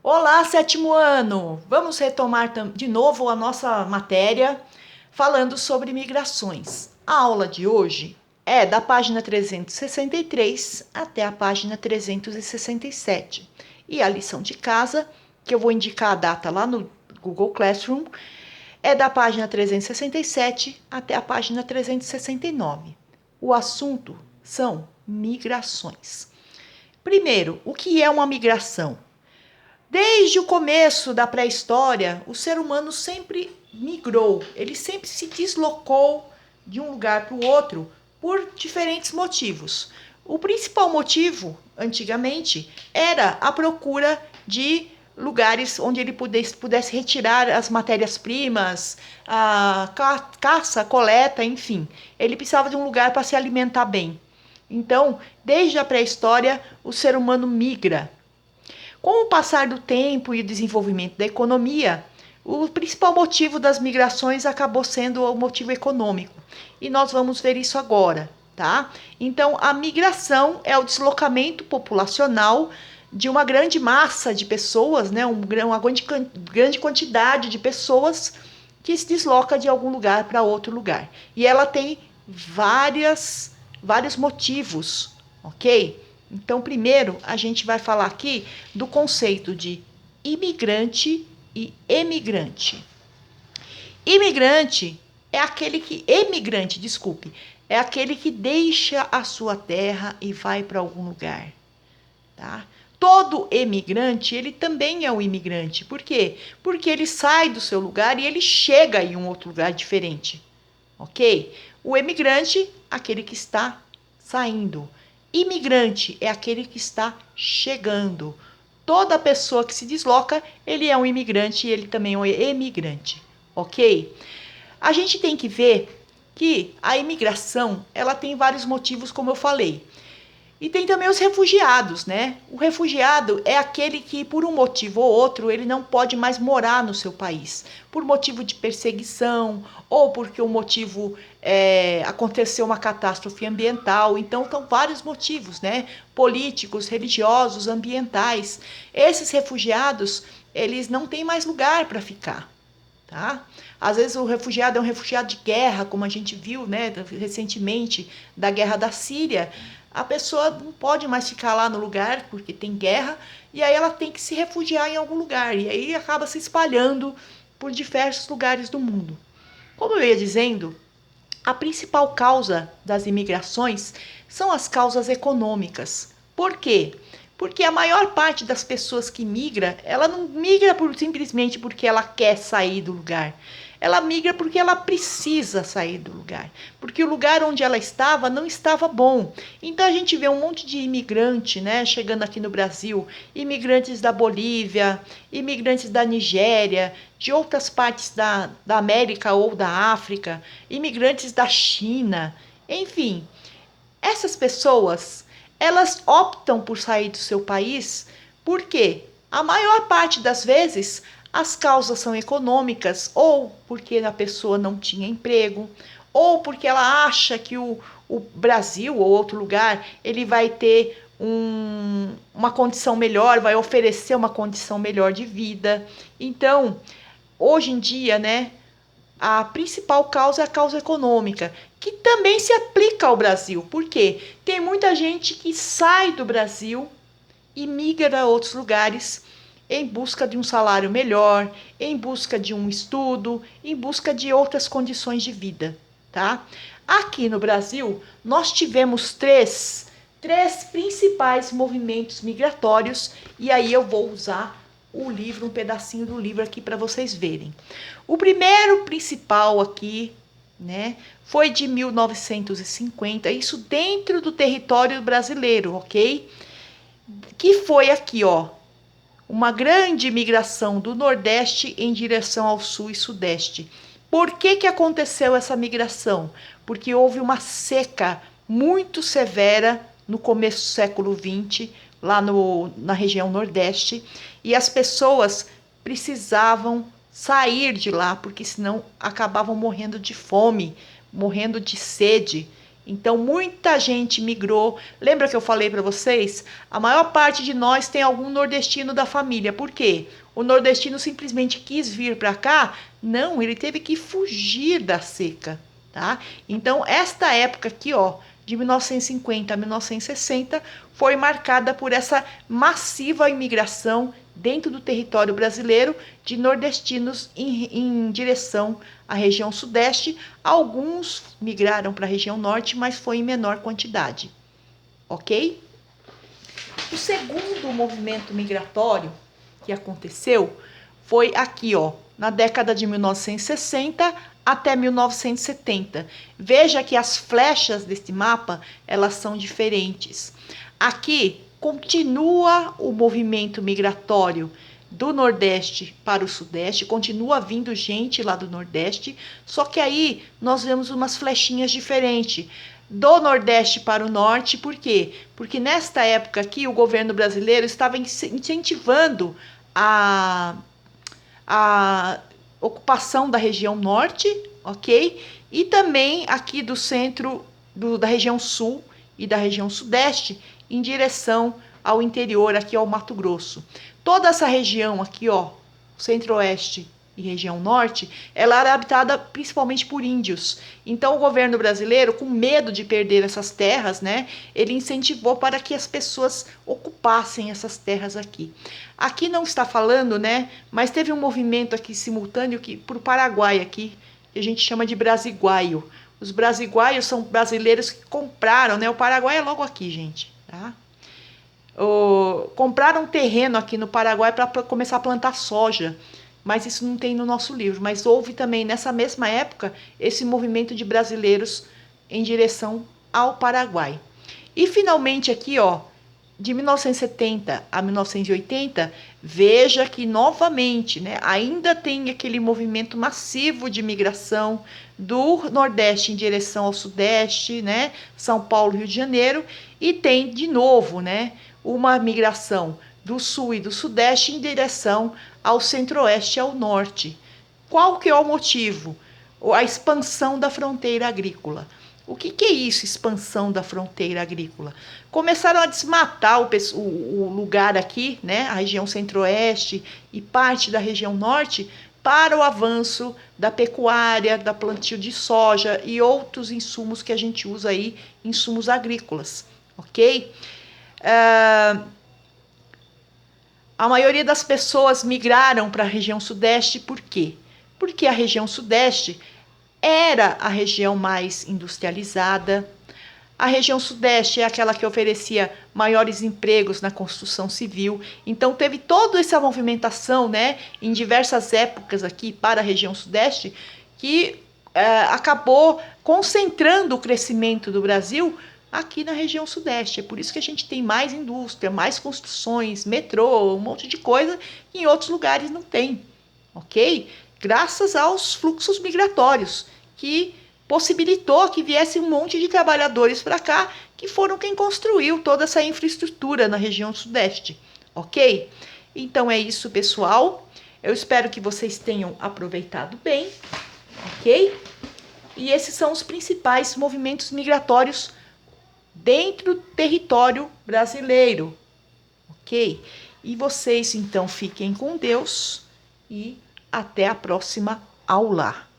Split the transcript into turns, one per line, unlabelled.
Olá, sétimo ano! Vamos retomar de novo a nossa matéria falando sobre migrações. A aula de hoje é da página 363 até a página 367. E a lição de casa, que eu vou indicar a data lá no Google Classroom, é da página 367 até a página 369. O assunto são migrações. Primeiro, o que é uma migração? Desde o começo da pré-história, o ser humano sempre migrou, ele sempre se deslocou de um lugar para o outro por diferentes motivos. O principal motivo, antigamente, era a procura de lugares onde ele pudesse retirar as matérias-primas, a caça, coleta, enfim. Ele precisava de um lugar para se alimentar bem. Então, desde a pré-história, o ser humano migra. Com o passar do tempo e o desenvolvimento da economia, o principal motivo das migrações acabou sendo o motivo econômico. E nós vamos ver isso agora, tá? Então, a migração é o deslocamento populacional de uma grande massa de pessoas, né? Uma grande quantidade de pessoas que se desloca de algum lugar para outro lugar. E ela tem vários motivos, ok? Então, primeiro, a gente vai falar aqui do conceito de imigrante e emigrante. Emigrante, desculpe, é aquele que deixa a sua terra e vai para algum lugar, tá? Todo emigrante, ele também é um imigrante. Por quê? Porque ele sai do seu lugar e ele chega em um outro lugar diferente, ok? O emigrante, aquele que está saindo. Imigrante é aquele que está chegando. Toda pessoa que se desloca, ele é um imigrante e ele também é um emigrante, ok? A gente tem que ver que a imigração, ela tem vários motivos, como eu falei. E tem também os refugiados, né? O refugiado é aquele que, por um motivo ou outro, ele não pode mais morar no seu país. Por motivo de perseguição, ou porque o motivo aconteceu uma catástrofe ambiental. Então, são vários motivos, né? Políticos, religiosos, ambientais. Esses refugiados, eles não têm mais lugar para ficar, tá? Às vezes o refugiado é um refugiado de guerra, como a gente viu, né, recentemente, da guerra da Síria. A pessoa não pode mais ficar lá no lugar porque tem guerra, e aí ela tem que se refugiar em algum lugar, e aí acaba se espalhando por diversos lugares do mundo. Como eu ia dizendo, a principal causa das imigrações são as causas econômicas. Por quê? Porque a maior parte das pessoas que migra, ela não migra simplesmente porque ela quer sair do lugar. Ela migra porque ela precisa sair do lugar. Porque o lugar onde ela estava não estava bom. Então a gente vê um monte de imigrante, né, chegando aqui no Brasil, imigrantes da Bolívia, imigrantes da Nigéria, de outras partes da América ou da África, imigrantes da China, enfim. Essas pessoas, elas optam por sair do seu país porque a maior parte das vezes as causas são econômicas, ou porque a pessoa não tinha emprego, ou porque ela acha que o Brasil ou outro lugar ele vai ter uma condição melhor, vai oferecer uma condição melhor de vida. Então, hoje em dia, né, a principal causa é a causa econômica, que também se aplica ao Brasil. Por quê? Tem muita gente que sai do Brasil e migra a outros lugares em busca de um salário melhor, em busca de um estudo, em busca de outras condições de vida, tá? Aqui no Brasil, nós tivemos três principais movimentos migratórios, e aí eu vou usar o livro, um pedacinho do livro aqui para vocês verem. O primeiro principal aqui, né, foi de 1950, isso dentro do território brasileiro, ok? Que foi aqui, ó, uma grande migração do Nordeste em direção ao Sul e Sudeste. Por que aconteceu essa migração? Porque houve uma seca muito severa no começo do século XX, lá na região Nordeste, e as pessoas precisavam sair de lá, porque senão acabavam morrendo de fome, morrendo de sede. Então, muita gente migrou. Lembra que eu falei para vocês? A maior parte de nós tem algum nordestino da família. Por quê? O nordestino simplesmente quis vir para cá? Não, ele teve que fugir da seca, tá? Então, esta época aqui, ó, de 1950 a 1960, foi marcada por essa massiva imigração dentro do território brasileiro de nordestinos em direção à região sudeste. Alguns migraram para a região norte, mas foi em menor quantidade, ok? O segundo movimento migratório que aconteceu foi aqui, ó, na década de 1960 até 1970. Veja que as flechas deste mapa, elas são diferentes. Aqui continua o movimento migratório do Nordeste para o Sudeste, continua vindo gente lá do Nordeste, só que aí nós vemos umas flechinhas diferentes. Do Nordeste para o Norte, por quê? Porque nesta época aqui o governo brasileiro estava incentivando a ocupação da região Norte, ok? E também aqui do centro, da região Sul e da região Sudeste, em direção ao interior, aqui ao Mato Grosso. Toda essa região aqui, ó, Centro-Oeste e região Norte, ela era habitada principalmente por índios. Então o governo brasileiro, com medo de perder essas terras, né, ele incentivou para que as pessoas ocupassem essas terras aqui. Aqui não está falando, né, mas teve um movimento aqui simultâneo que para o Paraguai aqui, que a gente chama de brasiguaio. Os brasiguaios são brasileiros que compraram, né, o Paraguai é logo aqui, gente, tá? Compraram um terreno aqui no Paraguai para começar a plantar soja, mas isso não tem no nosso livro. Mas houve também, nessa mesma época, esse movimento de brasileiros em direção ao Paraguai. E finalmente aqui, ó, de 1970 a 1980, veja que novamente, né, ainda tem aquele movimento massivo de migração do Nordeste em direção ao Sudeste, né, São Paulo, Rio de Janeiro, e tem de novo, né, uma migração do Sul e do Sudeste em direção ao Centro-Oeste e ao Norte. Qual que é o motivo? A expansão da fronteira agrícola. O que é isso, expansão da fronteira agrícola? Começaram a desmatar o lugar aqui, né, a região Centro-Oeste e parte da região Norte, para o avanço da pecuária, da plantio de soja e outros insumos que a gente usa aí, insumos agrícolas, ok? A maioria das pessoas migraram para a região Sudeste, por quê? Porque a região Sudeste era a região mais industrializada. A região Sudeste é aquela que oferecia maiores empregos na construção civil. Então, teve toda essa movimentação, né, em diversas épocas aqui para a região Sudeste, que acabou concentrando o crescimento do Brasil aqui na região Sudeste. É por isso que a gente tem mais indústria, mais construções, metrô, um monte de coisa que em outros lugares não tem, ok? Graças aos fluxos migratórios, que possibilitou que viesse um monte de trabalhadores para cá, que foram quem construiu toda essa infraestrutura na região Sudeste, ok? Então é isso, pessoal. Eu espero que vocês tenham aproveitado bem, ok? E esses são os principais movimentos migratórios dentro do território brasileiro, ok? E vocês, então, fiquem com Deus e até a próxima aula.